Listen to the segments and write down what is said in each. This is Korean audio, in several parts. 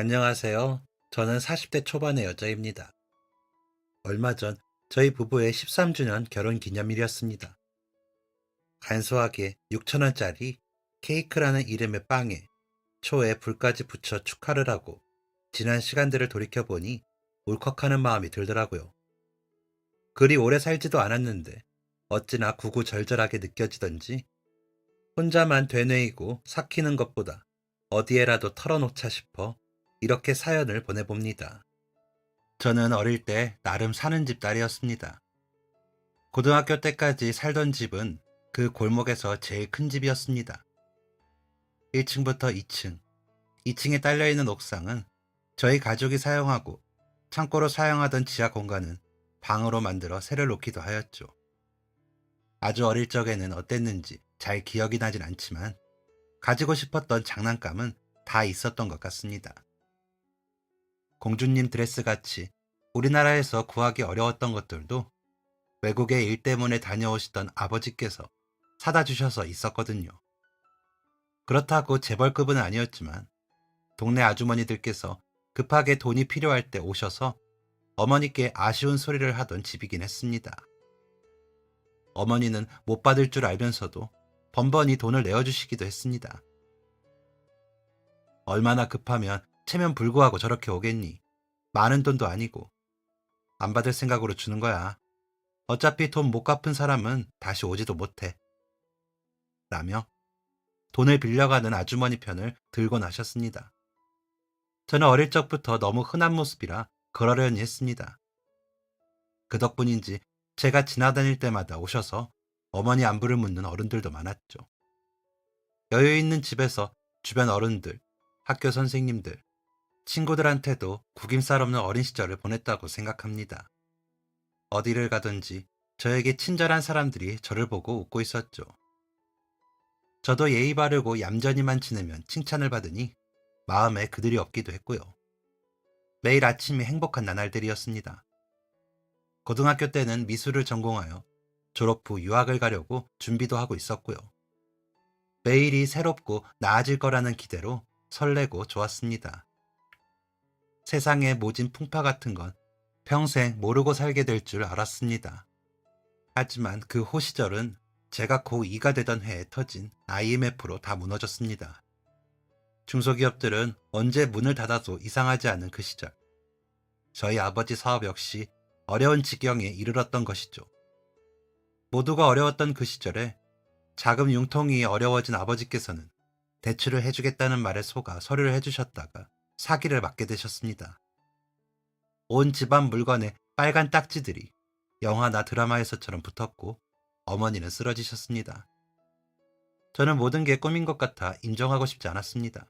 안녕하세요. 저는 40대 초반의 여자입니다. 얼마 전 저희 부부의 13주년 결혼 기념일이었습니다. 간소하게 6,000원짜리 케이크라는 이름의 빵에 초에 불까지 붙여 축하를 하고 지난 시간들을 돌이켜보니 울컥하는 마음이 들더라고요. 그리 오래 살지도 않았는데 어찌나 구구절절하게 느껴지던지 혼자만 되뇌이고 삭히는 것보다 어디에라도 털어놓자 싶어 이렇게 사연을 보내봅니다. 저는 어릴 때 나름 사는 집 딸이었습니다. 고등학교 때까지 살던 집은 그 골목에서 제일 큰 집이었습니다. 1층부터 2층, 2층에 딸려있는 옥상은 저희 가족이 사용하고 창고로 사용하던 지하 공간은 방으로 만들어 새를 놓기도 하였죠. 아주 어릴 적에는 어땠는지 잘 기억이 나진 않지만 가지고 싶었던 장난감은 다 있었던 것 같습니다. 공주님 드레스같이 우리나라에서 구하기 어려웠던 것들도 외국에 일 때문에 다녀오시던 아버지께서 사다 주셔서 있었거든요. 그렇다고 재벌급은 아니었지만 동네 아주머니들께서 급하게 돈이 필요할 때 오셔서 어머니께 아쉬운 소리를 하던 집이긴 했습니다. 어머니는 못 받을 줄 알면서도 번번이 돈을 내어주시기도 했습니다. 얼마나 급하면 체면 불구하고 저렇게 오겠니? 많은 돈도 아니고 안 받을 생각으로 주는 거야. 어차피 돈 못 갚은 사람은 다시 오지도 못해. 라며 돈을 빌려가는 아주머니 편을 들고 나셨습니다. 저는 어릴 적부터 너무 흔한 모습이라 그러려니 했습니다. 그 덕분인지 제가 지나다닐 때마다 오셔서 어머니 안부를 묻는 어른들도 많았죠. 여유 있는 집에서 주변 어른들, 학교 선생님들, 친구들한테도 구김살 없는 어린 시절을 보냈다고 생각합니다. 어디를 가든지 저에게 친절한 사람들이 저를 보고 웃고 있었죠. 저도 예의 바르고 얌전히만 지내면 칭찬을 받으니 마음에 그들이 없기도 했고요. 매일 아침이 행복한 나날들이었습니다. 고등학교 때는 미술을 전공하여 졸업 후 유학을 가려고 준비도 하고 있었고요. 매일이 새롭고 나아질 거라는 기대로 설레고 좋았습니다. 세상에 모진 풍파 같은 건 평생 모르고 살게 될 줄 알았습니다. 하지만 그 호시절은 제가 고2가 되던 해에 터진 IMF로 다 무너졌습니다. 중소기업들은 언제 문을 닫아도 이상하지 않은 그 시절. 저희 아버지 사업 역시 어려운 지경에 이르렀던 것이죠. 모두가 어려웠던 그 시절에 자금 융통이 어려워진 아버지께서는 대출을 해주겠다는 말에 속아 서류를 해주셨다가 사기를 맞게 되셨습니다. 온 집안 물건에 빨간 딱지들이 영화나 드라마에서처럼 붙었고 어머니는 쓰러지셨습니다. 저는 모든 게 꿈인 것 같아 인정하고 싶지 않았습니다.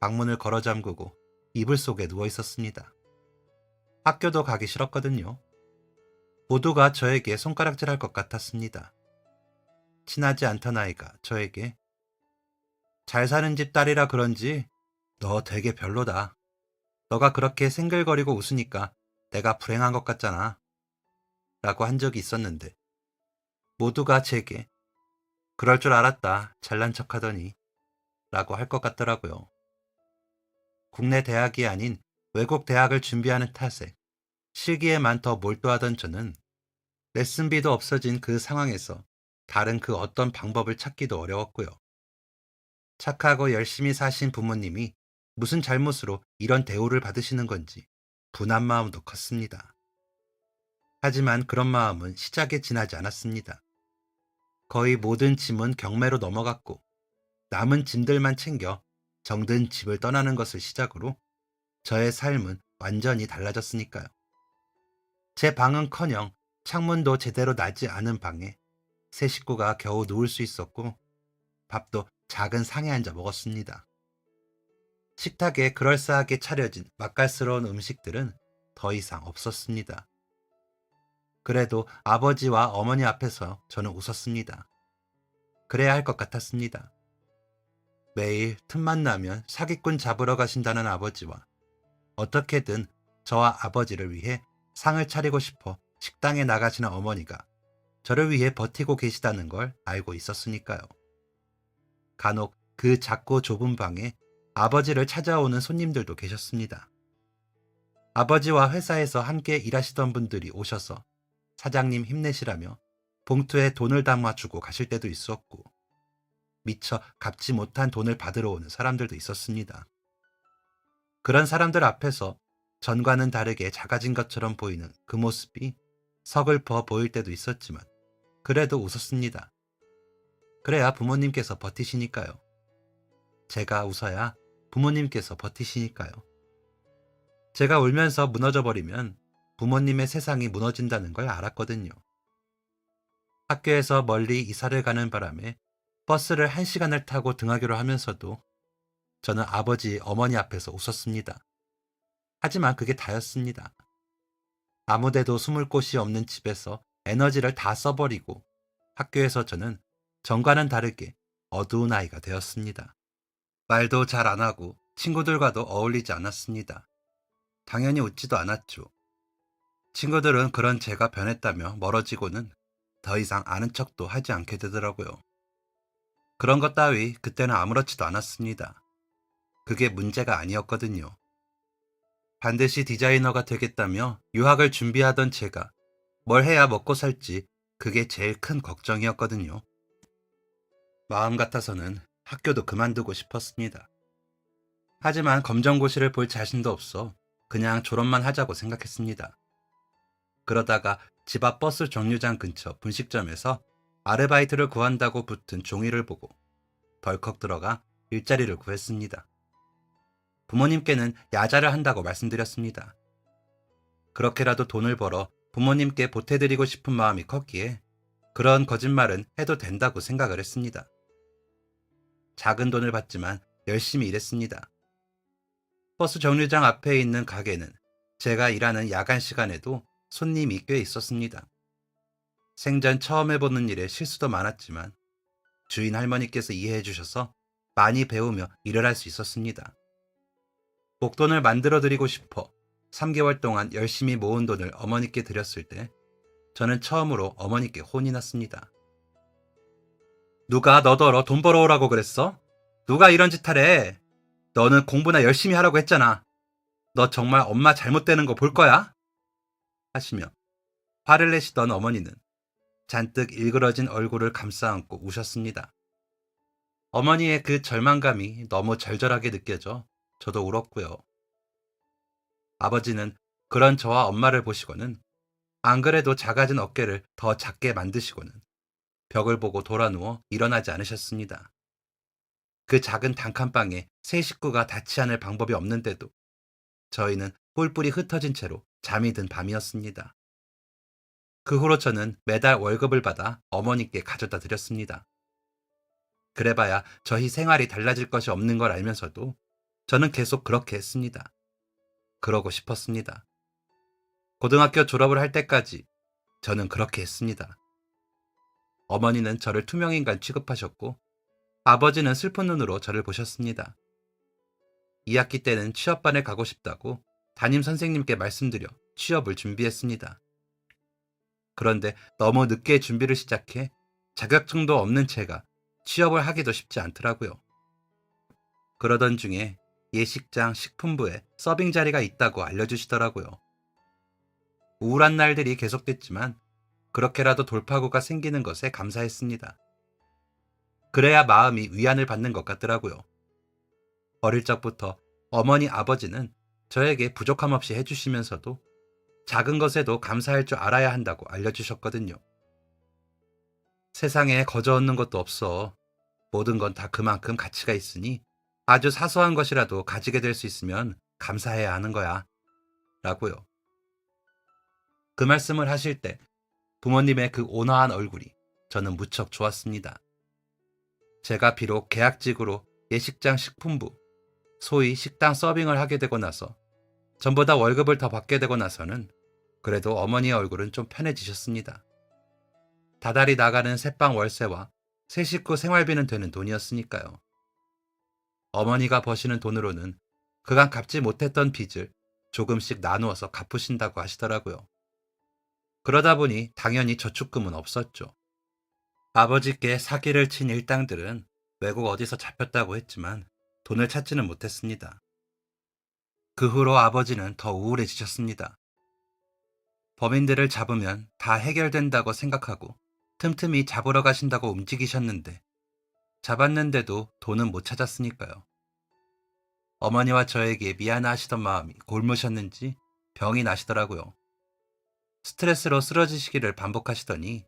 방문을 걸어 잠그고 이불 속에 누워 있었습니다. 학교도 가기 싫었거든요. 모두가 저에게 손가락질할 것 같았습니다. 친하지 않던 아이가 저에게 잘 사는 집 딸이라 그런지 너 되게 별로다. 너가 그렇게 생글거리고 웃으니까 내가 불행한 것 같잖아. 라고 한 적이 있었는데 모두가 제게 그럴 줄 알았다. 잘난 척하더니 라고 할 것 같더라고요. 국내 대학이 아닌 외국 대학을 준비하는 탓에 실기에만 더 몰두하던 저는 레슨비도 없어진 그 상황에서 다른 그 어떤 방법을 찾기도 어려웠고요. 착하고 열심히 사신 부모님이 무슨 잘못으로 이런 대우를 받으시는 건지 분한 마음도 컸습니다. 하지만 그런 마음은 시작에 지나지 않았습니다. 거의 모든 짐은 경매로 넘어갔고 남은 짐들만 챙겨 정든 집을 떠나는 것을 시작으로 저의 삶은 완전히 달라졌으니까요. 제 방은커녕 창문도 제대로 나지 않은 방에 세 식구가 겨우 누울 수 있었고 밥도 작은 상에 앉아 먹었습니다. 식탁에 그럴싸하게 차려진 맛깔스러운 음식들은 더 이상 없었습니다. 그래도 아버지와 어머니 앞에서 저는 웃었습니다. 그래야 할 것 같았습니다. 매일 틈만 나면 사기꾼 잡으러 가신다는 아버지와 어떻게든 저와 아버지를 위해 상을 차리고 싶어 식당에 나가시는 어머니가 저를 위해 버티고 계시다는 걸 알고 있었으니까요. 간혹 그 작고 좁은 방에 아버지를 찾아오는 손님들도 계셨습니다. 아버지와 회사에서 함께 일하시던 분들이 오셔서 사장님 힘내시라며 봉투에 돈을 담아주고 가실 때도 있었고, 미처 갚지 못한 돈을 받으러 오는 사람들도 있었습니다. 그런 사람들 앞에서 전과는 다르게 작아진 것처럼 보이는 그 모습이 서글퍼 보일 때도 있었지만 그래도 웃었습니다. 그래야 부모님께서 버티시니까요. 제가 웃어야 부모님께서 버티시니까요. 제가 울면서 무너져 버리면 부모님의 세상이 무너진다는 걸 알았거든요. 학교에서 멀리 이사를 가는 바람에 버스를 1시간을 타고 등하교를 하면서도 저는 아버지, 어머니 앞에서 웃었습니다. 하지만 그게 다였습니다. 아무데도 숨을 곳이 없는 집에서 에너지를 다 써버리고 학교에서 저는 전과는 다르게 어두운 아이가 되었습니다. 말도 잘 안 하고 친구들과도 어울리지 않았습니다. 당연히 웃지도 않았죠. 친구들은 그런 제가 변했다며 멀어지고는 더 이상 아는 척도 하지 않게 되더라고요. 그런 것 따위 그때는 아무렇지도 않았습니다. 그게 문제가 아니었거든요. 반드시 디자이너가 되겠다며 유학을 준비하던 제가 뭘 해야 먹고 살지, 그게 제일 큰 걱정이었거든요. 마음 같아서는 학교도 그만두고 싶었습니다. 하지만 검정고시를 볼 자신도 없어 그냥 졸업만 하자고 생각했습니다. 그러다가 집 앞 버스 정류장 근처 분식점에서 아르바이트를 구한다고 붙은 종이를 보고 덜컥 들어가 일자리를 구했습니다. 부모님께는 야자를 한다고 말씀드렸습니다. 그렇게라도 돈을 벌어 부모님께 보태드리고 싶은 마음이 컸기에 그런 거짓말은 해도 된다고 생각을 했습니다. 작은 돈을 받지만 열심히 일했습니다. 버스 정류장 앞에 있는 가게는 제가 일하는 야간 시간에도 손님이 꽤 있었습니다. 생전 처음 해보는 일에 실수도 많았지만 주인 할머니께서 이해해 주셔서 많이 배우며 일을 할 수 있었습니다. 목돈을 만들어 드리고 싶어 3개월 동안 열심히 모은 돈을 어머니께 드렸을 때 저는 처음으로 어머니께 혼이 났습니다. 누가 너더러 돈 벌어오라고 그랬어? 누가 이런 짓 하래? 너는 공부나 열심히 하라고 했잖아. 너 정말 엄마 잘못되는 거 볼 거야? 하시며 화를 내시던 어머니는 잔뜩 일그러진 얼굴을 감싸 안고 우셨습니다. 어머니의 그 절망감이 너무 절절하게 느껴져 저도 울었고요. 아버지는 그런 저와 엄마를 보시고는 안 그래도 작아진 어깨를 더 작게 만드시고는 벽을 보고 돌아누워 일어나지 않으셨습니다. 그 작은 단칸방에 세 식구가 닿지 않을 방법이 없는데도 저희는 뿔뿔이 흩어진 채로 잠이 든 밤이었습니다. 그 후로 저는 매달 월급을 받아 어머니께 가져다 드렸습니다. 그래봐야 저희 생활이 달라질 것이 없는 걸 알면서도 저는 계속 그렇게 했습니다. 그러고 싶었습니다. 고등학교 졸업을 할 때까지 저는 그렇게 했습니다. 어머니는 저를 투명인간 취급하셨고 아버지는 슬픈 눈으로 저를 보셨습니다. 2학기 때는 취업반에 가고 싶다고 담임 선생님께 말씀드려 취업을 준비했습니다. 그런데 너무 늦게 준비를 시작해 자격증도 없는 제가 취업을 하기도 쉽지 않더라고요. 그러던 중에 예식장 식품부에 서빙 자리가 있다고 알려주시더라고요. 우울한 날들이 계속됐지만 그렇게라도 돌파구가 생기는 것에 감사했습니다. 그래야 마음이 위안을 받는 것 같더라고요. 어릴 적부터 어머니 아버지는 저에게 부족함 없이 해주시면서도 작은 것에도 감사할 줄 알아야 한다고 알려주셨거든요. 세상에 거저 얻는 것도 없어. 모든 건 다 그만큼 가치가 있으니 아주 사소한 것이라도 가지게 될 수 있으면 감사해야 하는 거야. 라고요. 그 말씀을 하실 때 부모님의 그 온화한 얼굴이 저는 무척 좋았습니다. 제가 비록 계약직으로 예식장 식품부, 소위 식당 서빙을 하게 되고 나서 전보다 월급을 더 받게 되고 나서는 그래도 어머니의 얼굴은 좀 편해지셨습니다. 다달이 나가는 새빵 월세와 세 식구 생활비는 되는 돈이었으니까요. 어머니가 버시는 돈으로는 그간 갚지 못했던 빚을 조금씩 나누어서 갚으신다고 하시더라고요. 그러다 보니 당연히 저축금은 없었죠. 아버지께 사기를 친 일당들은 외국 어디서 잡혔다고 했지만 돈을 찾지는 못했습니다. 그 후로 아버지는 더 우울해지셨습니다. 범인들을 잡으면 다 해결된다고 생각하고 틈틈이 잡으러 가신다고 움직이셨는데 잡았는데도 돈은 못 찾았으니까요. 어머니와 저에게 미안하시던 마음이 골무셨는지 병이 나시더라고요. 스트레스로 쓰러지시기를 반복하시더니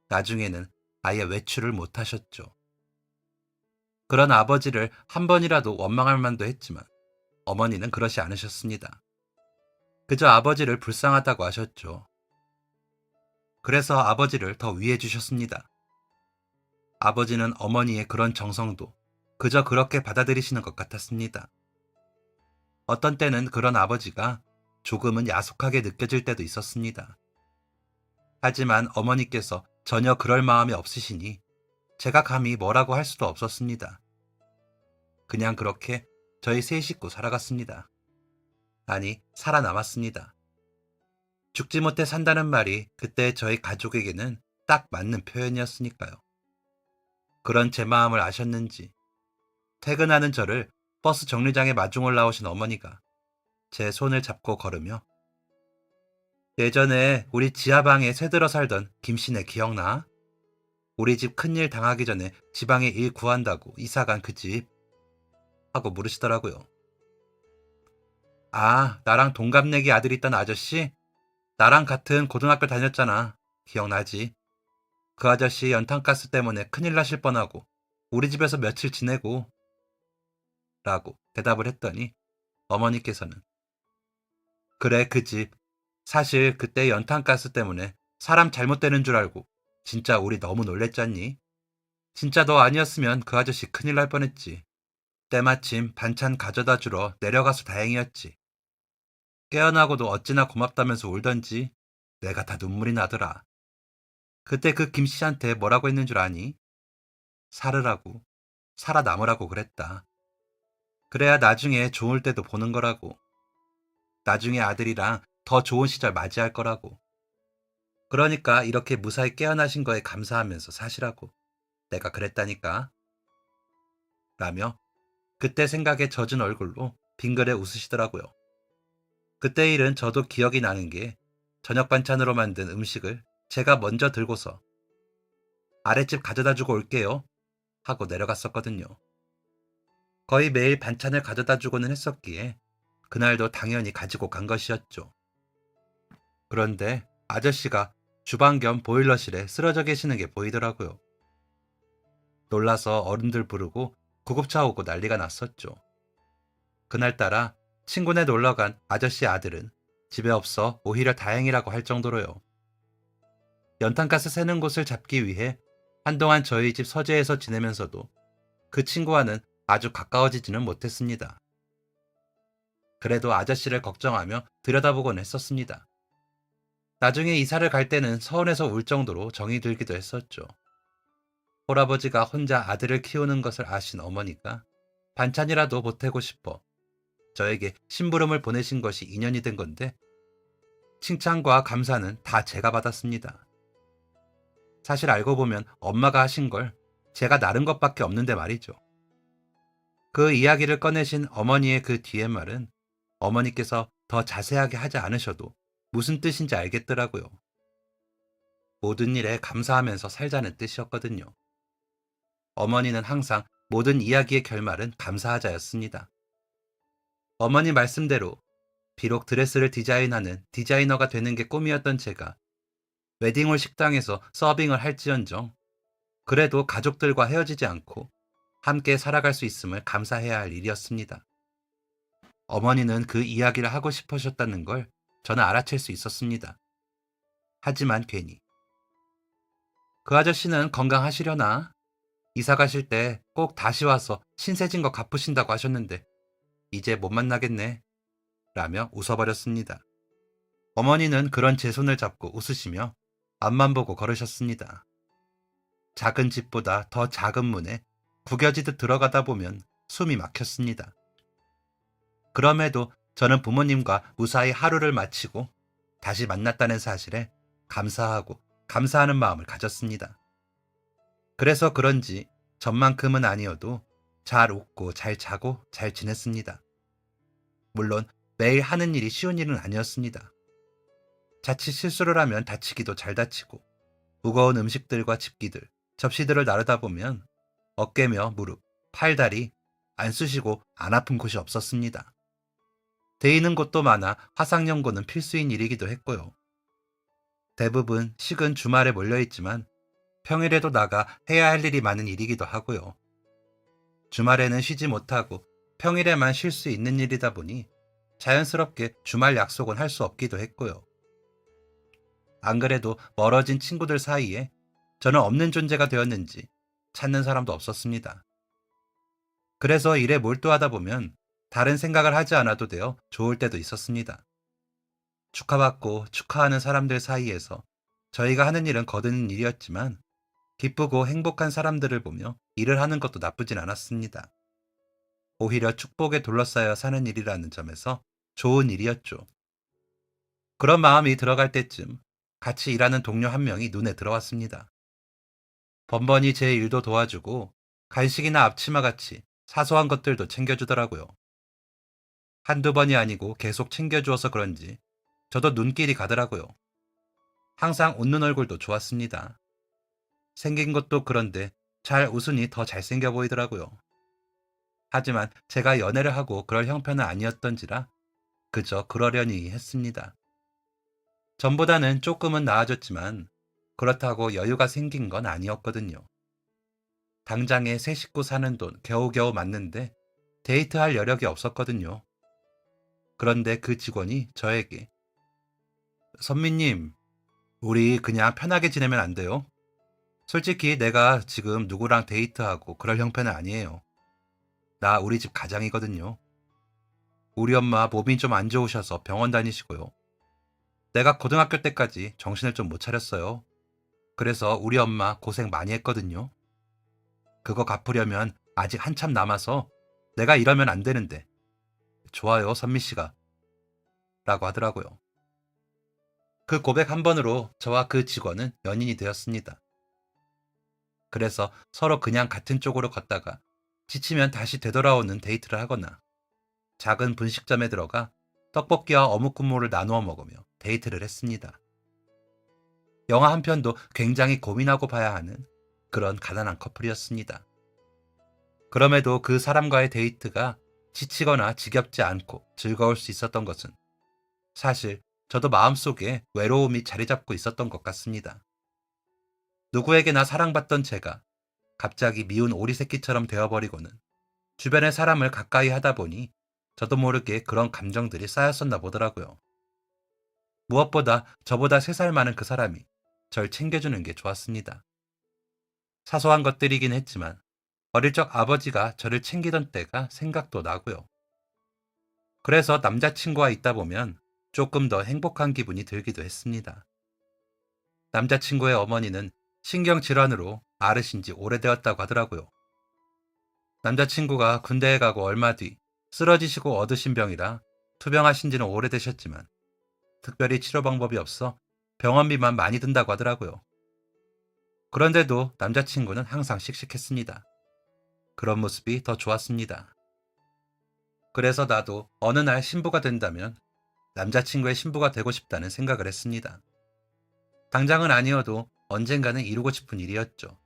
나중에는 아예 외출을 못 하셨죠. 그런 아버지를 한 번이라도 원망할 만도 했지만 어머니는 그러시 않으셨습니다. 그저 아버지를 불쌍하다고 하셨죠. 그래서 아버지를 더 위해 주셨습니다. 아버지는 어머니의 그런 정성도 그저 그렇게 받아들이시는 것 같았습니다. 어떤 때는 그런 아버지가 조금은 야속하게 느껴질 때도 있었습니다. 하지만 어머니께서 전혀 그럴 마음이 없으시니 제가 감히 뭐라고 할 수도 없었습니다. 그냥 그렇게 저희 세 식구 살아갔습니다. 아니, 살아남았습니다. 죽지 못해 산다는 말이 그때 저희 가족에게는 딱 맞는 표현이었으니까요. 그런 제 마음을 아셨는지 퇴근하는 저를 버스 정류장에 마중을 나오신 어머니가 제 손을 잡고 걸으며 예전에 우리 지하방에 새들어 살던 김씨네 기억나? 우리 집 큰일 당하기 전에 지방에 일 구한다고 이사간 그 집 하고 물으시더라고요. 아, 나랑 동갑내기 아들 있던 아저씨? 나랑 같은 고등학교 다녔잖아. 기억나지? 그 아저씨 연탄가스 때문에 큰일 나실 뻔하고 우리 집에서 며칠 지내고 라고 대답을 했더니 어머니께서는 그래 그 집 사실 그때 연탄가스 때문에 사람 잘못되는 줄 알고 진짜 우리 너무 놀랬잖니? 진짜 너 아니었으면 그 아저씨 큰일 날 뻔했지. 때마침 반찬 가져다 주러 내려가서 다행이었지. 깨어나고도 어찌나 고맙다면서 울던지 내가 다 눈물이 나더라. 그때 그 김씨한테 뭐라고 했는 줄 아니? 살으라고, 살아남으라고 그랬다. 그래야 나중에 좋을 때도 보는 거라고. 나중에 아들이랑 더 좋은 시절 맞이할 거라고. 그러니까 이렇게 무사히 깨어나신 거에 감사하면서 사시라고. 내가 그랬다니까. 라며 그때 생각에 젖은 얼굴로 빙그레 웃으시더라고요. 그때 일은 저도 기억이 나는 게 저녁 반찬으로 만든 음식을 제가 먼저 들고서 아랫집 가져다 주고 올게요 하고 내려갔었거든요. 거의 매일 반찬을 가져다 주고는 했었기에 그날도 당연히 가지고 간 것이었죠. 그런데 아저씨가 주방 겸 보일러실에 쓰러져 계시는 게 보이더라고요. 놀라서 어른들 부르고 구급차 오고 난리가 났었죠. 그날따라 친구네 놀러간 아저씨 아들은 집에 없어 오히려 다행이라고 할 정도로요. 연탄가스 새는 곳을 잡기 위해 한동안 저희 집 서재에서 지내면서도 그 친구와는 아주 가까워지지는 못했습니다. 그래도 아저씨를 걱정하며 들여다보곤 했었습니다. 나중에 이사를 갈 때는 서운해서 울 정도로 정이 들기도 했었죠. 홀아버지가 혼자 아들을 키우는 것을 아신 어머니가 반찬이라도 보태고 싶어 저에게 심부름을 보내신 것이 인연이 된 건데 칭찬과 감사는 다 제가 받았습니다. 사실 알고 보면 엄마가 하신 걸 제가 나른 것밖에 없는데 말이죠. 그 이야기를 꺼내신 어머니의 그 뒤의 말은 어머니께서 더 자세하게 하지 않으셔도 무슨 뜻인지 알겠더라고요. 모든 일에 감사하면서 살자는 뜻이었거든요. 어머니는 항상 모든 이야기의 결말은 감사하자였습니다. 어머니 말씀대로 비록 드레스를 디자인하는 디자이너가 되는 게 꿈이었던 제가 웨딩홀 식당에서 서빙을 할지언정 그래도 가족들과 헤어지지 않고 함께 살아갈 수 있음을 감사해야 할 일이었습니다. 어머니는 그 이야기를 하고 싶으셨다는 걸 저는 알아챌 수 있었습니다. 하지만 괜히 그 아저씨는 건강하시려나? 이사 가실 때 꼭 다시 와서 신세진 거 갚으신다고 하셨는데 이제 못 만나겠네 라며 웃어버렸습니다. 어머니는 그런 제 손을 잡고 웃으시며 앞만 보고 걸으셨습니다. 작은 집보다 더 작은 문에 구겨지듯 들어가다 보면 숨이 막혔습니다. 그럼에도 저는 부모님과 무사히 하루를 마치고 다시 만났다는 사실에 감사하고 감사하는 마음을 가졌습니다. 그래서 그런지 전만큼은 아니어도 잘 웃고 잘 자고 잘 지냈습니다. 물론 매일 하는 일이 쉬운 일은 아니었습니다. 자칫 실수를 하면 다치기도 잘 다치고 무거운 음식들과 집기들, 접시들을 나르다 보면 어깨며 무릎, 팔, 다리 안 쑤시고 안 아픈 곳이 없었습니다. 데이는 곳도 많아 화상연고는 필수인 일이기도 했고요. 대부분 식은 주말에 몰려있지만 평일에도 나가 해야 할 일이 많은 일이기도 하고요. 주말에는 쉬지 못하고 평일에만 쉴 수 있는 일이다 보니 자연스럽게 주말 약속은 할 수 없기도 했고요. 안 그래도 멀어진 친구들 사이에 저는 없는 존재가 되었는지 찾는 사람도 없었습니다. 그래서 일에 몰두하다 보면 다른 생각을 하지 않아도 되어 좋을 때도 있었습니다. 축하받고 축하하는 사람들 사이에서 저희가 하는 일은 거드는 일이었지만 기쁘고 행복한 사람들을 보며 일을 하는 것도 나쁘진 않았습니다. 오히려 축복에 둘러싸여 사는 일이라는 점에서 좋은 일이었죠. 그런 마음이 들어갈 때쯤 같이 일하는 동료 한 명이 눈에 들어왔습니다. 번번이 제 일도 도와주고 간식이나 앞치마 같이 사소한 것들도 챙겨주더라고요. 한두 번이 아니고 계속 챙겨주어서 그런지 저도 눈길이 가더라고요. 항상 웃는 얼굴도 좋았습니다. 생긴 것도 그런데 잘 웃으니 더 잘생겨 보이더라고요. 하지만 제가 연애를 하고 그럴 형편은 아니었던지라 그저 그러려니 했습니다. 전보다는 조금은 나아졌지만 그렇다고 여유가 생긴 건 아니었거든요. 당장에 세 식구 사는 돈 겨우겨우 맞는데 데이트할 여력이 없었거든요. 그런데 그 직원이 저에게 선미님, 우리 그냥 편하게 지내면 안 돼요? 솔직히 내가 지금 누구랑 데이트하고 그럴 형편은 아니에요. 나 우리 집 가장이거든요. 우리 엄마 몸이 좀 안 좋으셔서 병원 다니시고요. 내가 고등학교 때까지 정신을 좀 못 차렸어요. 그래서 우리 엄마 고생 많이 했거든요. 그거 갚으려면 아직 한참 남아서 내가 이러면 안 되는데. 좋아요, 선미 씨가. 라고 하더라고요. 그 고백 한 번으로 저와 그 직원은 연인이 되었습니다. 그래서 서로 그냥 같은 쪽으로 걷다가 지치면 다시 되돌아오는 데이트를 하거나 작은 분식점에 들어가 떡볶이와 어묵 국물을 나누어 먹으며 데이트를 했습니다. 영화 한 편도 굉장히 고민하고 봐야 하는 그런 가난한 커플이었습니다. 그럼에도 그 사람과의 데이트가 지치거나 지겹지 않고 즐거울 수 있었던 것은 사실 저도 마음속에 외로움이 자리 잡고 있었던 것 같습니다. 누구에게나 사랑받던 제가 갑자기 미운 오리새끼처럼 되어버리고는 주변의 사람을 가까이 하다 보니 저도 모르게 그런 감정들이 쌓였었나 보더라고요. 무엇보다 저보다 3살 많은 그 사람이 절 챙겨주는 게 좋았습니다. 사소한 것들이긴 했지만 어릴 적 아버지가 저를 챙기던 때가 생각도 나고요. 그래서 남자친구와 있다 보면 조금 더 행복한 기분이 들기도 했습니다. 남자친구의 어머니는 신경질환으로 앓으신 지 오래되었다고 하더라고요. 남자친구가 군대에 가고 얼마 뒤 쓰러지시고 얻으신 병이라 투병하신 지는 오래되셨지만 특별히 치료 방법이 없어 병원비만 많이 든다고 하더라고요. 그런데도 남자친구는 항상 씩씩했습니다. 그런 모습이 더 좋았습니다. 그래서 나도 어느 날 신부가 된다면 남자친구의 신부가 되고 싶다는 생각을 했습니다. 당장은 아니어도 언젠가는 이루고 싶은 일이었죠.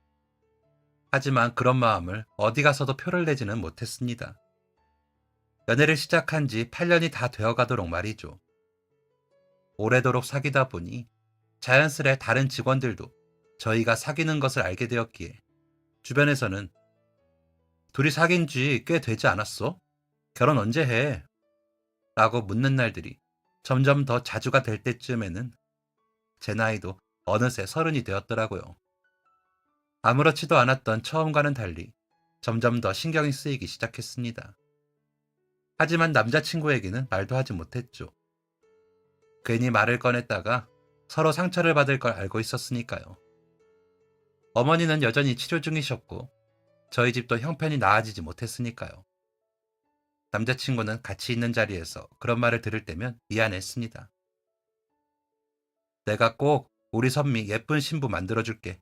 하지만 그런 마음을 어디 가서도 표를 내지는 못했습니다. 연애를 시작한 지 8년이 다 되어가도록 말이죠. 오래도록 사귀다 보니 자연스레 다른 직원들도 저희가 사귀는 것을 알게 되었기에 주변에서는 둘이 사귄 지 꽤 되지 않았어? 결혼 언제 해? 라고 묻는 날들이 점점 더 자주가 될 때쯤에는 제 나이도 어느새 30이 되었더라고요. 아무렇지도 않았던 처음과는 달리 점점 더 신경이 쓰이기 시작했습니다. 하지만 남자친구에게는 말도 하지 못했죠. 괜히 말을 꺼냈다가 서로 상처를 받을 걸 알고 있었으니까요. 어머니는 여전히 치료 중이셨고 저희 집도 형편이 나아지지 못했으니까요. 남자친구는 같이 있는 자리에서 그런 말을 들을 때면 미안했습니다. 내가 꼭 우리 선미 예쁜 신부 만들어줄게.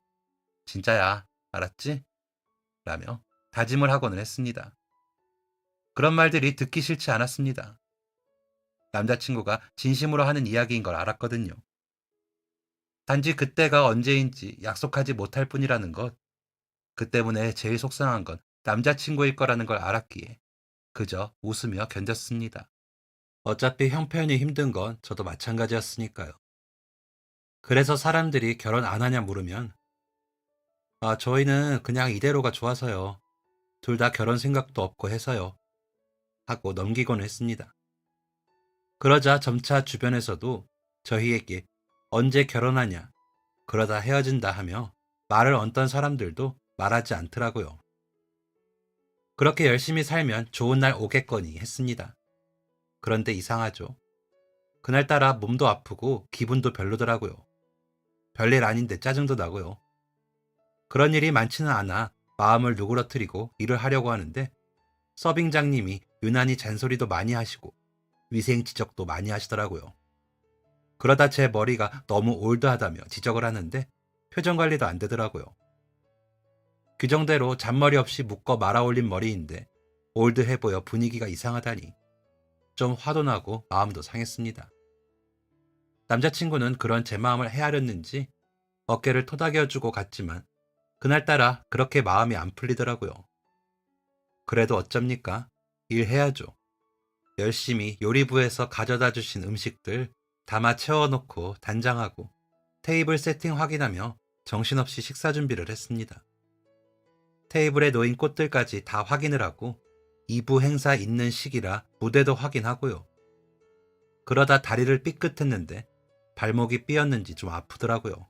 진짜야, 알았지? 라며 다짐을 하고는 했습니다. 그런 말들이 듣기 싫지 않았습니다. 남자친구가 진심으로 하는 이야기인 걸 알았거든요. 단지 그때가 언제인지 약속하지 못할 뿐이라는 것, 그 때문에 제일 속상한 건 남자친구일 거라는 걸 알았기에 그저 웃으며 견뎠습니다. 어차피 형편이 힘든 건 저도 마찬가지였으니까요. 그래서 사람들이 결혼 안 하냐 물으면, 저희는 그냥 이대로가 좋아서요. 둘 다 결혼 생각도 없고 해서요. 하고 넘기곤 했습니다. 그러자 점차 주변에서도 저희에게 언제 결혼하냐, 그러다 헤어진다 하며 말을 얹던 사람들도 말하지 않더라고요. 그렇게 열심히 살면 좋은 날 오겠거니 했습니다. 그런데 이상하죠. 그날따라 몸도 아프고 기분도 별로더라고요. 별일 아닌데 짜증도 나고요. 그런 일이 많지는 않아 마음을 누그러뜨리고 일을 하려고 하는데 서빙장님이 유난히 잔소리도 많이 하시고 위생 지적도 많이 하시더라고요. 그러다 제 머리가 너무 올드하다며 지적을 하는데 표정 관리도 안 되더라고요. 규정대로 잔머리 없이 묶어 말아 올린 머리인데 올드해 보여 분위기가 이상하다니 좀 화도 나고 마음도 상했습니다. 남자친구는 그런 제 마음을 헤아렸는지 어깨를 토닥여주고 갔지만 그날따라 그렇게 마음이 안 풀리더라고요. 그래도 어쩝니까? 일해야죠. 열심히 요리부에서 가져다 주신 음식들 담아 채워놓고 단장하고 테이블 세팅 확인하며 정신없이 식사 준비를 했습니다. 테이블에 놓인 꽃들까지 다 확인을 하고 2부 행사 있는 시기라 무대도 확인하고요. 그러다 다리를 삐끗했는데 발목이 삐었는지 좀 아프더라고요.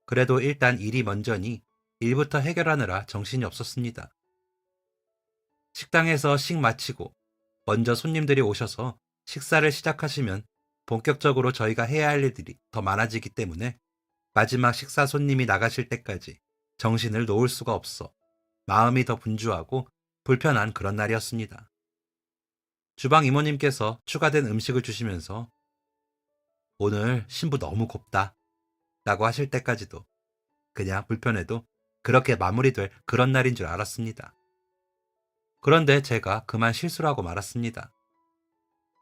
그래도 일단 일이 먼저니 일부터 해결하느라 정신이 없었습니다. 식당에서 식 마치고 먼저 손님들이 오셔서 식사를 시작하시면 본격적으로 저희가 해야 할 일들이 더 많아지기 때문에 마지막 식사 손님이 나가실 때까지 정신을 놓을 수가 없어 마음이 더 분주하고 불편한 그런 날이었습니다. 주방 이모님께서 추가된 음식을 주시면서 오늘 신부 너무 곱다 라고 하실 때까지도 그냥 불편해도 그렇게 마무리될 그런 날인 줄 알았습니다. 그런데 제가 그만 실수를 하고 말았습니다.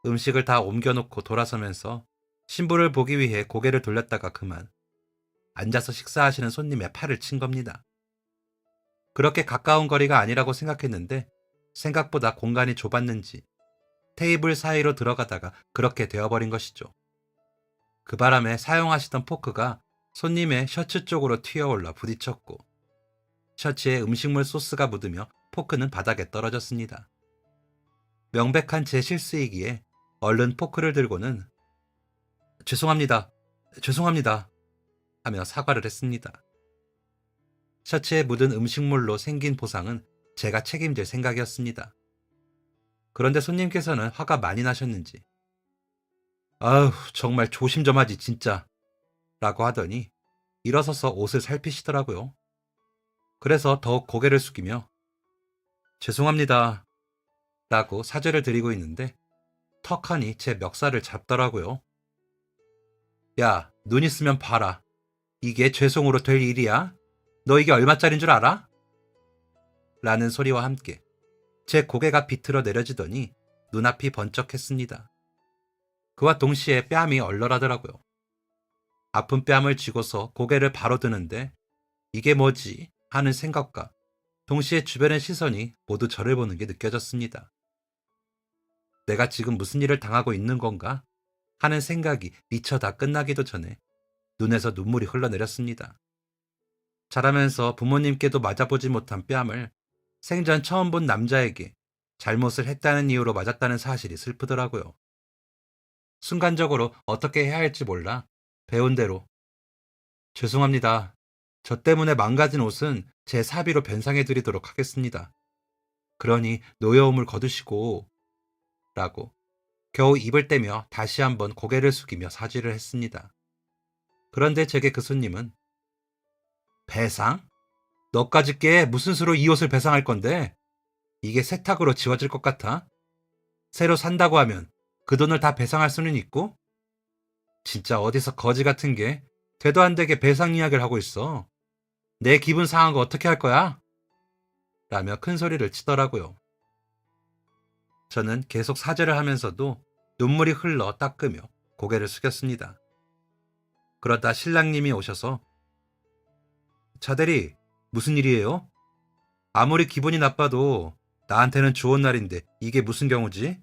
음식을 다 옮겨놓고 돌아서면서 신부를 보기 위해 고개를 돌렸다가 그만 앉아서 식사하시는 손님의 팔을 친 겁니다. 그렇게 가까운 거리가 아니라고 생각했는데 생각보다 공간이 좁았는지 테이블 사이로 들어가다가 그렇게 되어버린 것이죠. 그 바람에 사용하시던 포크가 손님의 셔츠 쪽으로 튀어올라 부딪혔고 셔츠에 음식물 소스가 묻으며 포크는 바닥에 떨어졌습니다. 명백한 제 실수이기에 얼른 포크를 들고는 죄송합니다. 죄송합니다. 하며 사과를 했습니다. 셔츠에 묻은 음식물로 생긴 보상은 제가 책임질 생각이었습니다. 그런데 손님께서는 화가 많이 나셨는지 아휴 정말 조심 좀 하지 진짜 라고 하더니 일어서서 옷을 살피시더라고요. 그래서 더욱 고개를 숙이며 죄송합니다 라고 사죄를 드리고 있는데 턱하니 제 멱살을 잡더라고요. 야, 눈 있으면 봐라. 이게 죄송으로 될 일이야? 너 이게 얼마짜린 줄 알아? 라는 소리와 함께 제 고개가 비틀어 내려지더니 눈앞이 번쩍했습니다. 그와 동시에 뺨이 얼얼하더라고요. 아픈 뺨을 쥐고서 고개를 바로 드는데 이게 뭐지? 하는 생각과 동시에 주변의 시선이 모두 저를 보는 게 느껴졌습니다. 내가 지금 무슨 일을 당하고 있는 건가? 하는 생각이 미처 다 끝나기도 전에 눈에서 눈물이 흘러내렸습니다. 자라면서 부모님께도 맞아보지 못한 뺨을 생전 처음 본 남자에게 잘못을 했다는 이유로 맞았다는 사실이 슬프더라고요. 순간적으로 어떻게 해야 할지 몰라 배운 대로 죄송합니다. 저 때문에 망가진 옷은 제 사비로 변상해드리도록 하겠습니다. 그러니 노여움을 거두시고 라고 겨우 입을 떼며 다시 한번 고개를 숙이며 사죄를 했습니다. 그런데 제게 그 손님은 배상? 너까지 게 무슨 수로 이 옷을 배상할 건데? 이게 세탁으로 지워질 것 같아? 새로 산다고 하면 그 돈을 다 배상할 수는 있고? 진짜 어디서 거지 같은 게 되도 안 되게 배상 이야기를 하고 있어. 내 기분 상한 거 어떻게 할 거야? 라며 큰 소리를 치더라고요. 저는 계속 사죄를 하면서도 눈물이 흘러 닦으며 고개를 숙였습니다. 그러다 신랑님이 오셔서 차대리, 무슨 일이에요? 아무리 기분이 나빠도 나한테는 좋은 날인데 이게 무슨 경우지?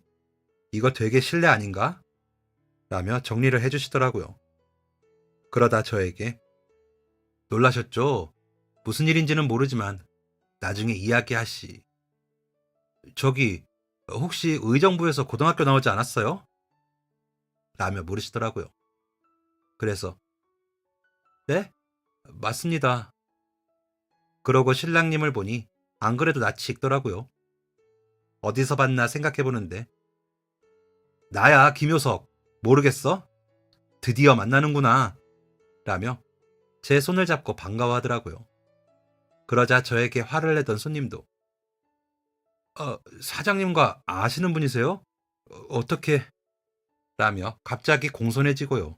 이거 되게 실례 아닌가? 라며 정리를 해주시더라고요. 그러다 저에게 놀라셨죠? 무슨 일인지는 모르지만 나중에 이야기하시. 저기 혹시 의정부에서 고등학교 나오지 않았어요? 라며 물으시더라고요. 그래서 네? 맞습니다. 그러고 신랑님을 보니 안 그래도 낯이 익더라고요. 어디서 봤나 생각해보는데 나야 김효석. 모르겠어? 드디어 만나는구나. 라며 제 손을 잡고 반가워하더라고요. 그러자 저에게 화를 내던 손님도 사장님과 아시는 분이세요? 어떻게? 라며 갑자기 공손해지고요.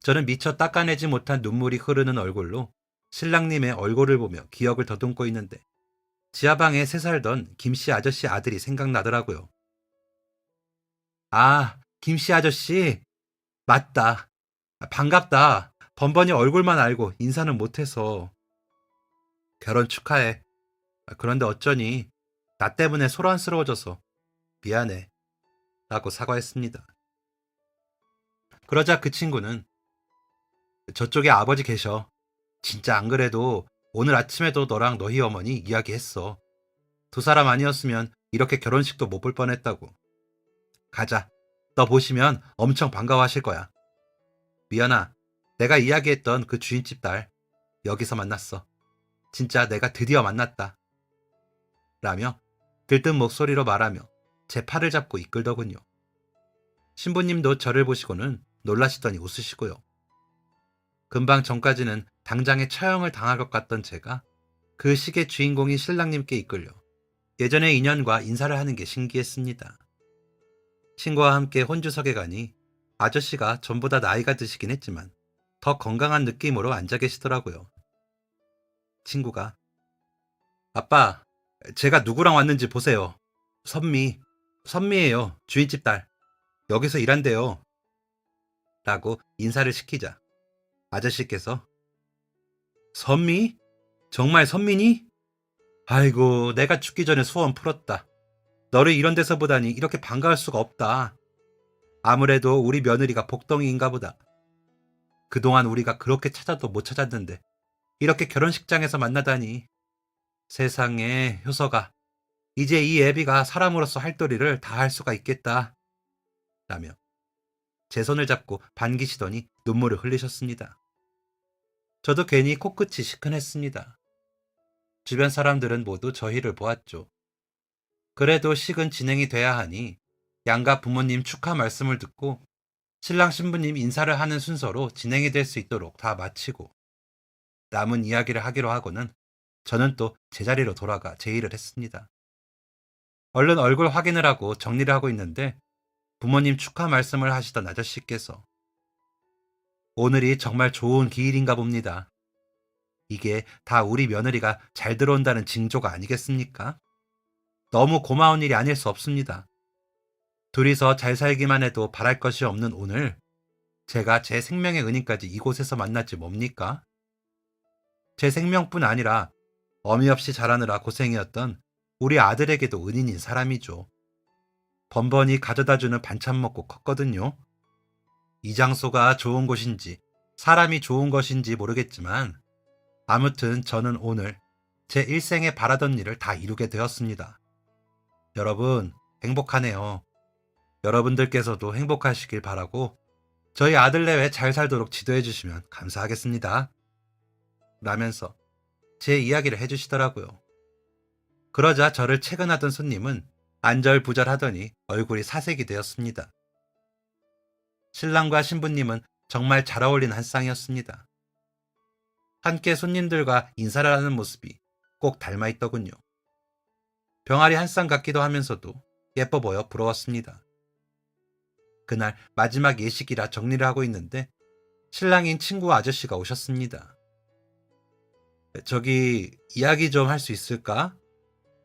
저는 미처 닦아내지 못한 눈물이 흐르는 얼굴로 신랑님의 얼굴을 보며 기억을 더듬고 있는데 지하방에 새 살던 김씨 아저씨 아들이 생각나더라고요. 아, 김씨 아저씨. 맞다. 반갑다. 번번이 얼굴만 알고 인사는 못해서. 결혼 축하해. 그런데 어쩌니 나 때문에 소란스러워져서 미안해. 라고 사과했습니다. 그러자 그 친구는 저쪽에 아버지 계셔. 진짜 안 그래도 오늘 아침에도 너랑 너희 어머니 이야기했어. 두 사람 아니었으면 이렇게 결혼식도 못 볼 뻔했다고. 가자. 너 보시면 엄청 반가워하실 거야. 미연아, 내가 이야기했던 그 주인집 딸 여기서 만났어. 진짜 내가 드디어 만났다. 라며 들뜬 목소리로 말하며 제 팔을 잡고 이끌더군요. 신부님도 저를 보시고는 놀라시더니 웃으시고요. 금방 전까지는 당장에 처형을 당할 것 같던 제가 그 식의 주인공인 신랑님께 이끌려 예전의 인연과 인사를 하는 게 신기했습니다. 친구와 함께 혼주석에 가니 아저씨가 전보다 나이가 드시긴 했지만 더 건강한 느낌으로 앉아 계시더라고요. 친구가 아빠, 제가 누구랑 왔는지 보세요. 선미예요. 주인집 딸. 여기서 일한대요. 라고 인사를 시키자 아저씨께서 선미? 정말 선미니? 아이고, 내가 죽기 전에 소원 풀었다. 너를 이런 데서 보다니 이렇게 반가울 수가 없다. 아무래도 우리 며느리가 복덩이인가 보다. 그동안 우리가 그렇게 찾아도 못 찾았는데 이렇게 결혼식장에서 만나다니. 세상에, 효서가 이제 이 애비가 사람으로서 할 도리를 다 할 수가 있겠다. 라며 제 손을 잡고 반기시더니 눈물을 흘리셨습니다. 저도 괜히 코끝이 시큰했습니다. 주변 사람들은 모두 저희를 보았죠. 그래도 식은 진행이 돼야 하니 양가 부모님 축하 말씀을 듣고 신랑 신부님 인사를 하는 순서로 진행이 될 수 있도록 다 마치고 남은 이야기를 하기로 하고는 저는 또 제자리로 돌아가 제 일을 했습니다. 얼른 얼굴 확인을 하고 정리를 하고 있는데 부모님 축하 말씀을 하시던 아저씨께서 오늘이 정말 좋은 기일인가 봅니다. 이게 다 우리 며느리가 잘 들어온다는 징조가 아니겠습니까? 너무 고마운 일이 아닐 수 없습니다. 둘이서 잘 살기만 해도 바랄 것이 없는 오늘, 제가 제 생명의 은인까지 이곳에서 만났지 뭡니까? 제 생명뿐 아니라 어미 없이 자라느라 고생이었던 우리 아들에게도 은인인 사람이죠. 번번이 가져다주는 반찬 먹고 컸거든요. 이 장소가 좋은 곳인지 사람이 좋은 것인지 모르겠지만 아무튼 저는 오늘 제 일생에 바라던 일을 다 이루게 되었습니다. 여러분, 행복하네요. 여러분들께서도 행복하시길 바라고 저희 아들내외 잘 살도록 지도해 주시면 감사하겠습니다. 라면서 제 이야기를 해주시더라고요. 그러자 저를 채근하던 손님은 안절부절하더니 얼굴이 사색이 되었습니다. 신랑과 신부님은 정말 잘 어울리는 한 쌍이었습니다. 함께 손님들과 인사를 하는 모습이 꼭 닮아 있더군요. 병아리 한 쌍 같기도 하면서도 예뻐 보여 부러웠습니다. 그날 마지막 예식이라 정리를 하고 있는데 신랑인 친구 아저씨가 오셨습니다. 저기 이야기 좀 할 수 있을까?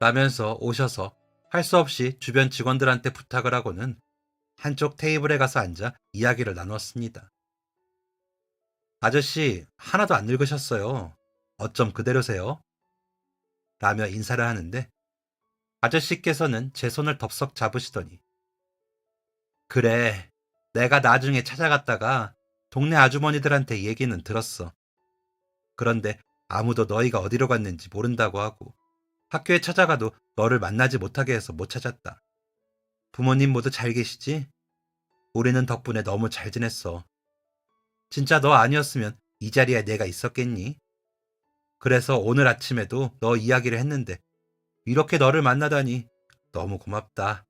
라면서 오셔서 할 수 없이 주변 직원들한테 부탁을 하고는 한쪽 테이블에 가서 앉아 이야기를 나눴습니다. 아저씨, 하나도 안 늙으셨어요. 어쩜 그대로세요? 라며 인사를 하는데 아저씨께서는 제 손을 덥석 잡으시더니 그래, 내가 나중에 찾아갔다가 동네 아주머니들한테 얘기는 들었어. 그런데 아무도 너희가 어디로 갔는지 모른다고 하고 학교에 찾아가도 너를 만나지 못하게 해서 못 찾았다. 부모님 모두 잘 계시지? 우리는 덕분에 너무 잘 지냈어. 진짜 너 아니었으면 이 자리에 내가 있었겠니? 그래서 오늘 아침에도 너 이야기를 했는데 이렇게 너를 만나다니 너무 고맙다.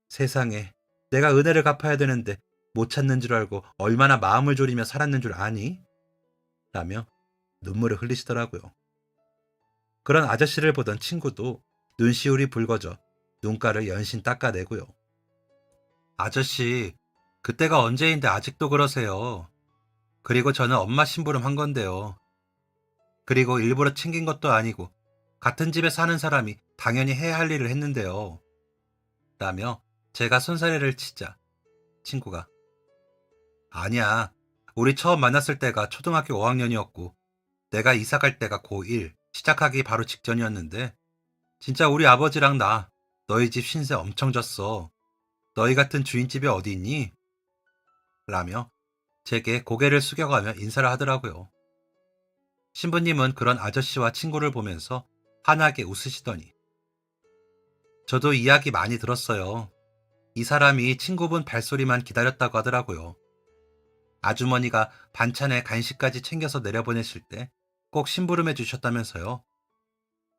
세상에 내가 은혜를 갚아야 되는데 못 찾는 줄 알고 얼마나 마음을 졸이며 살았는 줄 아니? 라며 눈물을 흘리시더라고요. 그런 아저씨를 보던 친구도 눈시울이 붉어져 눈가를 연신 닦아내고요. 아저씨, 그때가 언제인데 아직도 그러세요. 그리고 저는 엄마 심부름 한 건데요. 그리고 일부러 챙긴 것도 아니고 같은 집에 사는 사람이 당연히 해야 할 일을 했는데요. 라며 제가 손사래를 치자 친구가 아니야. 우리 처음 만났을 때가 초등학교 5학년이었고 내가 이사 갈 때가 고1 시작하기 바로 직전이었는데 진짜 우리 아버지랑 나 너희 집 신세 엄청 졌어. 너희 같은 주인집이 어디 있니? 라며 제게 고개를 숙여가며 인사를 하더라고요. 신부님은 그런 아저씨와 친구를 보면서 환하게 웃으시더니 저도 이야기 많이 들었어요. 이 사람이 친구분 발소리만 기다렸다고 하더라고요. 아주머니가 반찬에 간식까지 챙겨서 내려보내실 때 꼭 심부름해 주셨다면서요.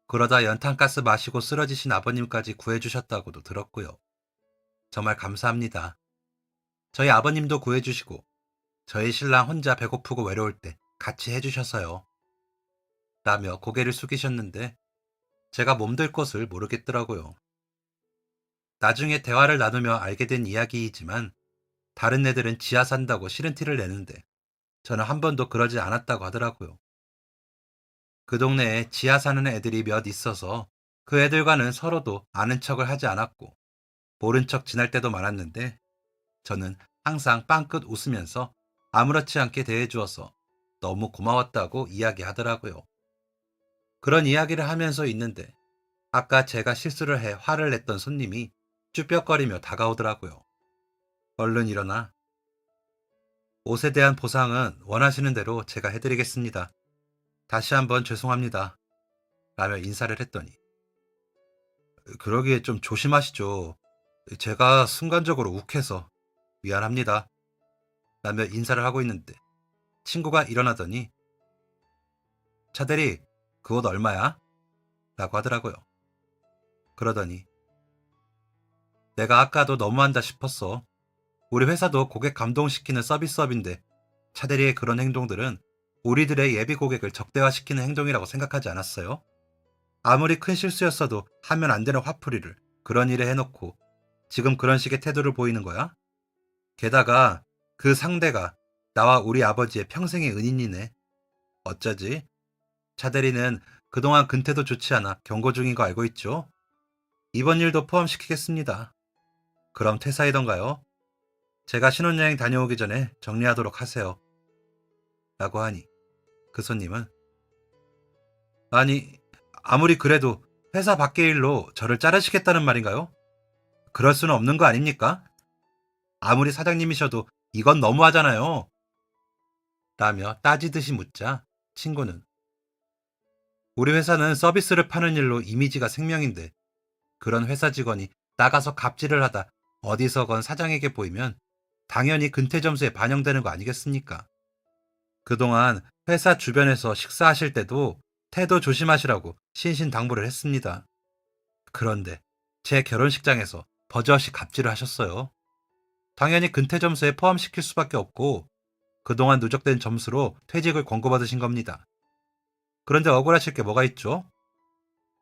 그러다 연탄가스 마시고 쓰러지신 아버님까지 구해주셨다고도 들었고요. 정말 감사합니다. 저희 아버님도 구해주시고 저희 신랑 혼자 배고프고 외로울 때 같이 해주셔서요. 라며 고개를 숙이셨는데 제가 몸둘 곳을 모르겠더라고요. 나중에 대화를 나누며 알게 된 이야기이지만 다른 애들은 지하 산다고 싫은 티를 내는데 저는 한 번도 그러지 않았다고 하더라고요. 그 동네에 지하 사는 애들이 몇 있어서 그 애들과는 서로도 아는 척을 하지 않았고 모른 척 지날 때도 많았는데 저는 항상 빵긋 웃으면서 아무렇지 않게 대해주어서 너무 고마웠다고 이야기하더라고요. 그런 이야기를 하면서 있는데 아까 제가 실수를 해 화를 냈던 손님이 쭈뼛거리며 다가오더라고요. 얼른 일어나. 옷에 대한 보상은 원하시는 대로 제가 해드리겠습니다. 다시 한번 죄송합니다. 라며 인사를 했더니 그러기에 좀 조심하시죠. 제가 순간적으로 욱해서 미안합니다. 라며 인사를 하고 있는데 친구가 일어나더니 차대리 그 옷 얼마야? 라고 하더라고요. 그러더니 내가 아까도 너무한다 싶었어. 우리 회사도 고객 감동시키는 서비스업인데 차대리의 그런 행동들은 우리들의 예비 고객을 적대화시키는 행동이라고 생각하지 않았어요? 아무리 큰 실수였어도 하면 안 되는 화풀이를 그런 일에 해놓고 지금 그런 식의 태도를 보이는 거야? 게다가 그 상대가 나와 우리 아버지의 평생의 은인이네. 어쩌지? 차대리는 그동안 근태도 좋지 않아 경고 중인 거 알고 있죠? 이번 일도 포함시키겠습니다. 그럼 퇴사이던가요? 제가 신혼여행 다녀오기 전에 정리하도록 하세요. 라고 하니 그 손님은 아니 아무리 그래도 회사 밖의 일로 저를 자르시겠다는 말인가요? 그럴 수는 없는 거 아닙니까? 아무리 사장님이셔도 이건 너무하잖아요. 라며 따지듯이 묻자 친구는 우리 회사는 서비스를 파는 일로 이미지가 생명인데 그런 회사 직원이 나가서 갑질을 하다 어디서건 사장에게 보이면 당연히 근태 점수에 반영되는 거 아니겠습니까? 그동안 회사 주변에서 식사하실 때도 태도 조심하시라고 신신당부를 했습니다. 그런데 제 결혼식장에서 버젓이 갑질을 하셨어요. 당연히 근태 점수에 포함시킬 수밖에 없고 그동안 누적된 점수로 퇴직을 권고받으신 겁니다. 그런데 억울하실 게 뭐가 있죠?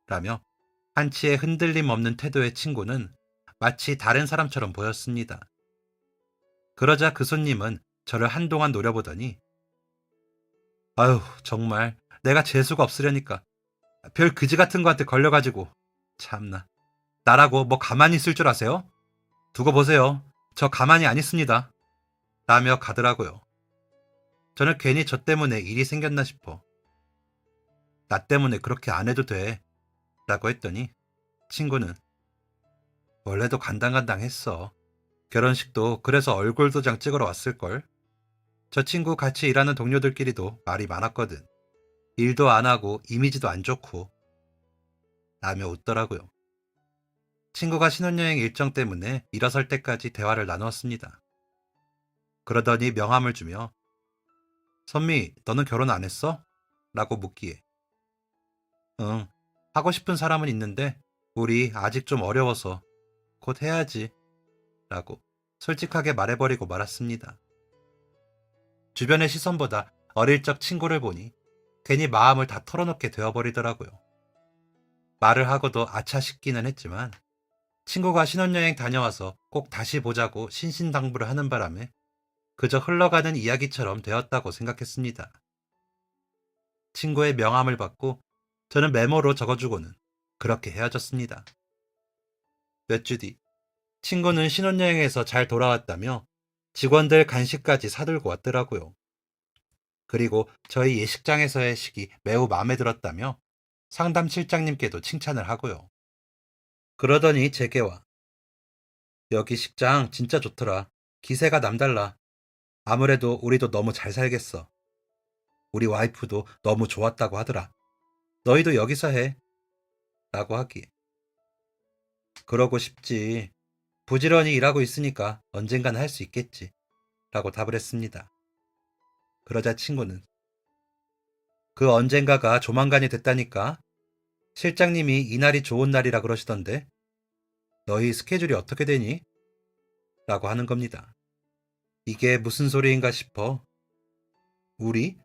라며 한치의 흔들림 없는 태도의 친구는 마치 다른 사람처럼 보였습니다. 그러자 그 손님은 저를 한동안 노려보더니 아유 정말 내가 재수가 없으려니까. 별 그지 같은 거한테 걸려가지고. 참나. 나라고 뭐 가만히 있을 줄 아세요? 두고 보세요. 저 가만히 안 있습니다. 라며 가더라고요. 저는 괜히 저 때문에 일이 생겼나 싶어. 나 때문에 그렇게 안 해도 돼. 라고 했더니 친구는 원래도 간당간당했어. 결혼식도 그래서 얼굴 도장 찍으러 왔을걸. 저 친구 같이 일하는 동료들끼리도 말이 많았거든. 일도 안 하고 이미지도 안 좋고. 라며 웃더라고요. 친구가 신혼여행 일정 때문에 일어설 때까지 대화를 나누었습니다. 그러더니 명함을 주며 선미, 너는 결혼 안 했어? 라고 묻기에 응, 하고 싶은 사람은 있는데 우리 아직 좀 어려워서 곧 해야지 라고 솔직하게 말해버리고 말았습니다. 주변의 시선보다 어릴 적 친구를 보니 괜히 마음을 다 털어놓게 되어버리더라고요. 말을 하고도 아차 싶기는 했지만 친구가 신혼여행 다녀와서 꼭 다시 보자고 신신당부를 하는 바람에 그저 흘러가는 이야기처럼 되었다고 생각했습니다. 친구의 명함을 받고 저는 메모로 적어주고는 그렇게 헤어졌습니다. 몇 주 뒤, 친구는 신혼여행에서 잘 돌아왔다며 직원들 간식까지 사들고 왔더라고요. 그리고 저희 예식장에서의 식이 매우 마음에 들었다며 상담 실장님께도 칭찬을 하고요. 그러더니 제게와 여기 식장 진짜 좋더라. 기세가 남달라. 아무래도 우리도 너무 잘 살겠어. 우리 와이프도 너무 좋았다고 하더라. 너희도 여기서 해. 라고 하기에 그러고 싶지. 부지런히 일하고 있으니까 언젠간 할 수 있겠지. 라고 답을 했습니다. 그러자 친구는 그 언젠가가 조만간이 됐다니까. 실장님이 이날이 좋은 날이라 그러시던데 너희 스케줄이 어떻게 되니? 라고 하는 겁니다. 이게 무슨 소리인가 싶어. 우리?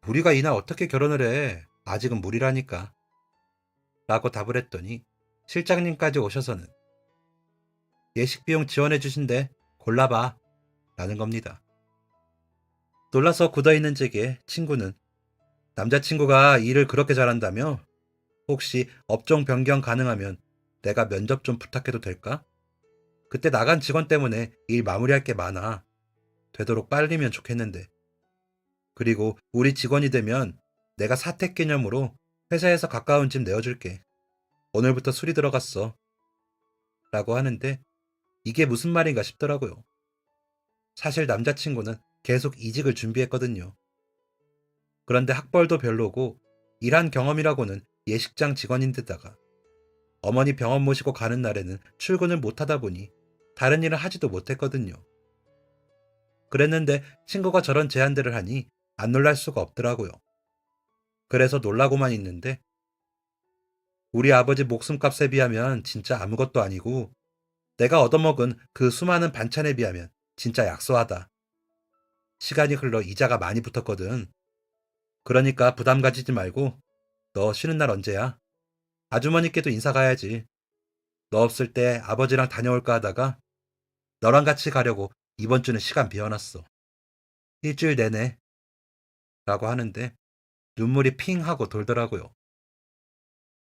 우리가 이날 어떻게 결혼을 해? 아직은 무리라니까. 라고 답을 했더니 실장님까지 오셔서는 예식 비용 지원해 주신대. 골라봐. 라는 겁니다. 놀라서 굳어있는 제게 친구는 남자친구가 일을 그렇게 잘한다며? 혹시 업종 변경 가능하면 내가 면접 좀 부탁해도 될까? 그때 나간 직원 때문에 일 마무리할 게 많아. 되도록 빨리면 좋겠는데. 그리고 우리 직원이 되면 내가 사택 개념으로 회사에서 가까운 집 내어줄게. 오늘부터 술이 들어갔어. 라고 하는데 이게 무슨 말인가 싶더라고요. 사실 남자친구는 계속 이직을 준비했거든요. 그런데 학벌도 별로고 일한 경험이라고는 예식장 직원인데다가 어머니 병원 모시고 가는 날에는 출근을 못하다 보니 다른 일을 하지도 못했거든요. 그랬는데 친구가 저런 제안들을 하니 안 놀랄 수가 없더라고요. 그래서 놀라고만 있는데 우리 아버지 목숨값에 비하면 진짜 아무것도 아니고 내가 얻어먹은 그 수많은 반찬에 비하면 진짜 약소하다. 시간이 흘러 이자가 많이 붙었거든. 그러니까 부담 가지지 말고 너 쉬는 날 언제야? 아주머니께도 인사 가야지. 너 없을 때 아버지랑 다녀올까 하다가 너랑 같이 가려고 이번 주는 시간 비워놨어. 일주일 내내. 라고 하는데 눈물이 핑 하고 돌더라고요.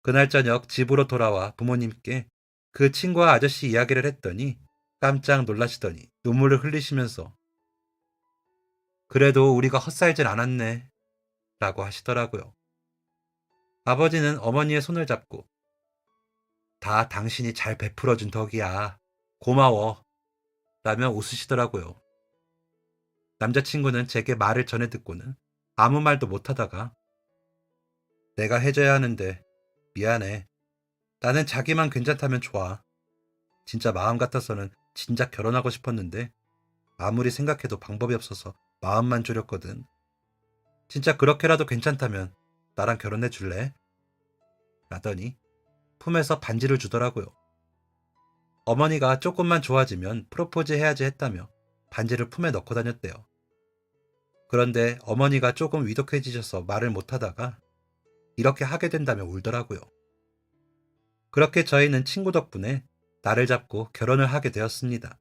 그날 저녁 집으로 돌아와 부모님께 그 친구와 아저씨 이야기를 했더니 깜짝 놀라시더니 눈물을 흘리시면서 그래도 우리가 헛살진 않았네. 라고 하시더라고요. 아버지는 어머니의 손을 잡고 다 당신이 잘 베풀어준 덕이야. 고마워. 라며 웃으시더라고요. 남자친구는 제게 말을 전해 듣고는 아무 말도 못하다가 내가 해줘야 하는데 미안해. 나는 자기만 괜찮다면 좋아. 진짜 마음 같아서는 진작 결혼하고 싶었는데 아무리 생각해도 방법이 없어서 마음만 졸였거든. 진짜 그렇게라도 괜찮다면 나랑 결혼해 줄래? 라더니 품에서 반지를 주더라고요. 어머니가 조금만 좋아지면 프로포즈 해야지 했다며 반지를 품에 넣고 다녔대요. 그런데 어머니가 조금 위독해지셔서 말을 못하다가 이렇게 하게 된다며 울더라고요. 그렇게 저희는 친구 덕분에 날을 잡고 결혼을 하게 되었습니다.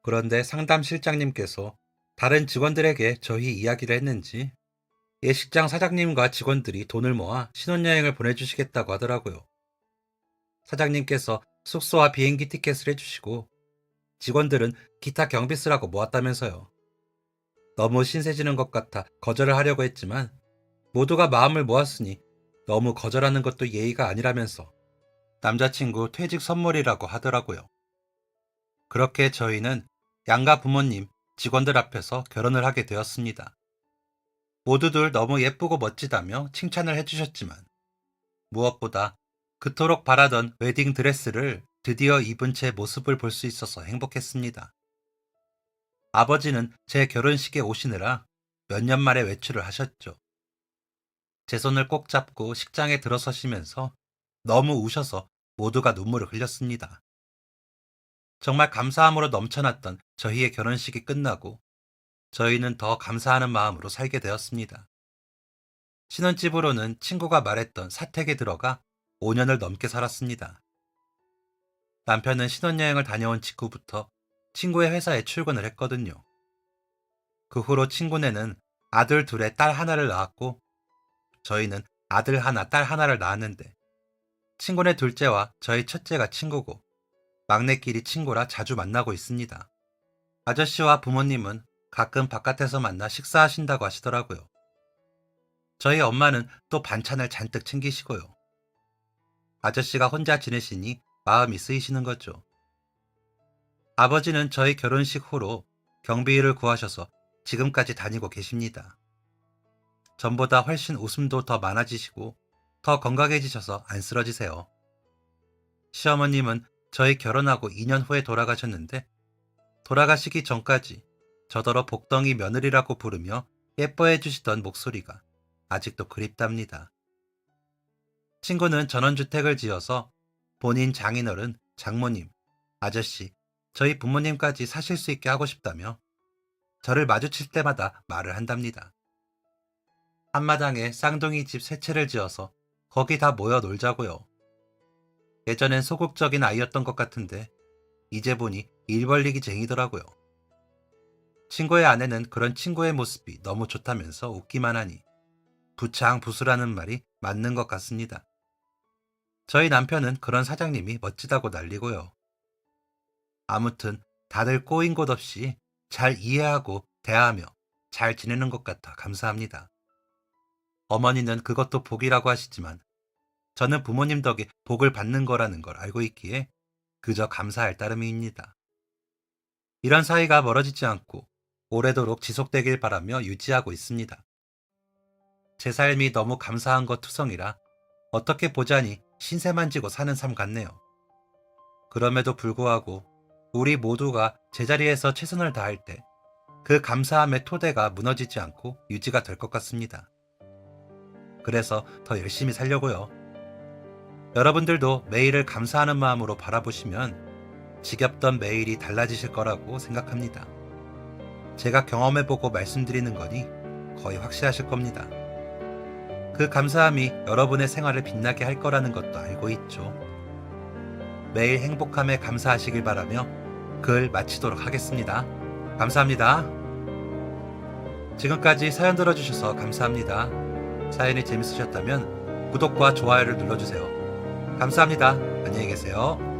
그런데 상담 실장님께서 다른 직원들에게 저희 이야기를 했는지 예식장 사장님과 직원들이 돈을 모아 신혼여행을 보내주시겠다고 하더라고요. 사장님께서 숙소와 비행기 티켓을 해주시고 직원들은 기타 경비 쓰라고 모았다면서요. 너무 신세지는 것 같아 거절을 하려고 했지만 모두가 마음을 모았으니 너무 거절하는 것도 예의가 아니라면서 남자친구 퇴직 선물이라고 하더라고요. 그렇게 저희는 양가 부모님, 직원들 앞에서 결혼을 하게 되었습니다. 모두들 너무 예쁘고 멋지다며 칭찬을 해주셨지만 무엇보다 그토록 바라던 웨딩 드레스를 드디어 입은 제 모습을 볼 수 있어서 행복했습니다. 아버지는 제 결혼식에 오시느라 몇 년 만에 외출을 하셨죠. 제 손을 꼭 잡고 식장에 들어서시면서 너무 우셔서 모두가 눈물을 흘렸습니다. 정말 감사함으로 넘쳐났던 저희의 결혼식이 끝나고 저희는 더 감사하는 마음으로 살게 되었습니다. 신혼집으로는 친구가 말했던 사택에 들어가 5년을 넘게 살았습니다. 남편은 신혼여행을 다녀온 직후부터 친구의 회사에 출근을 했거든요. 그 후로 친구네는 아들 둘에 딸 하나를 낳았고 저희는 아들 하나, 딸 하나를 낳았는데 친구네 둘째와 저희 첫째가 친구고 막내끼리 친구라 자주 만나고 있습니다. 아저씨와 부모님은 가끔 바깥에서 만나 식사하신다고 하시더라고요. 저희 엄마는 또 반찬을 잔뜩 챙기시고요. 아저씨가 혼자 지내시니 마음이 쓰이시는 거죠. 아버지는 저희 결혼식 후로 경비를 구하셔서 지금까지 다니고 계십니다. 전보다 훨씬 웃음도 더 많아지시고 더 건강해지셔서 안 쓰러지세요. 시어머님은 저희 결혼하고 2년 후에 돌아가셨는데 돌아가시기 전까지 저더러 복덩이 며느리라고 부르며 예뻐해 주시던 목소리가 아직도 그립답니다. 친구는 전원주택을 지어서 본인 장인어른, 장모님, 아저씨, 저희 부모님까지 사실 수 있게 하고 싶다며 저를 마주칠 때마다 말을 한답니다. 한마당에 쌍둥이 집 세 채를 지어서 거기 다 모여 놀자고요. 예전엔 소극적인 아이였던 것 같은데 이제 보니 일 벌리기 쟁이더라고요. 친구의 아내는 그런 친구의 모습이 너무 좋다면서 웃기만 하니 부창부수라는 말이 맞는 것 같습니다. 저희 남편은 그런 사장님이 멋지다고 난리고요. 아무튼 다들 꼬인 곳 없이 잘 이해하고 대하며 잘 지내는 것 같아 감사합니다. 어머니는 그것도 복이라고 하시지만 저는 부모님 덕에 복을 받는 거라는 걸 알고 있기에 그저 감사할 따름입니다. 이런 사이가 멀어지지 않고 오래도록 지속되길 바라며 유지하고 있습니다. 제 삶이 너무 감사한 것 투성이라 어떻게 보자니 신세만 지고 사는 삶 같네요. 그럼에도 불구하고 우리 모두가 제자리에서 최선을 다할 때 그 감사함의 토대가 무너지지 않고 유지가 될 것 같습니다. 그래서 더 열심히 살려고요. 여러분들도 매일을 감사하는 마음으로 바라보시면 지겹던 매일이 달라지실 거라고 생각합니다. 제가 경험해보고 말씀드리는 거니 거의 확실하실 겁니다. 그 감사함이 여러분의 생활을 빛나게 할 거라는 것도 알고 있죠. 매일 행복함에 감사하시길 바라며 글 마치도록 하겠습니다. 감사합니다. 지금까지 사연 들어주셔서 감사합니다. 사연이 재밌으셨다면 구독과 좋아요를 눌러주세요. 감사합니다. 안녕히 계세요.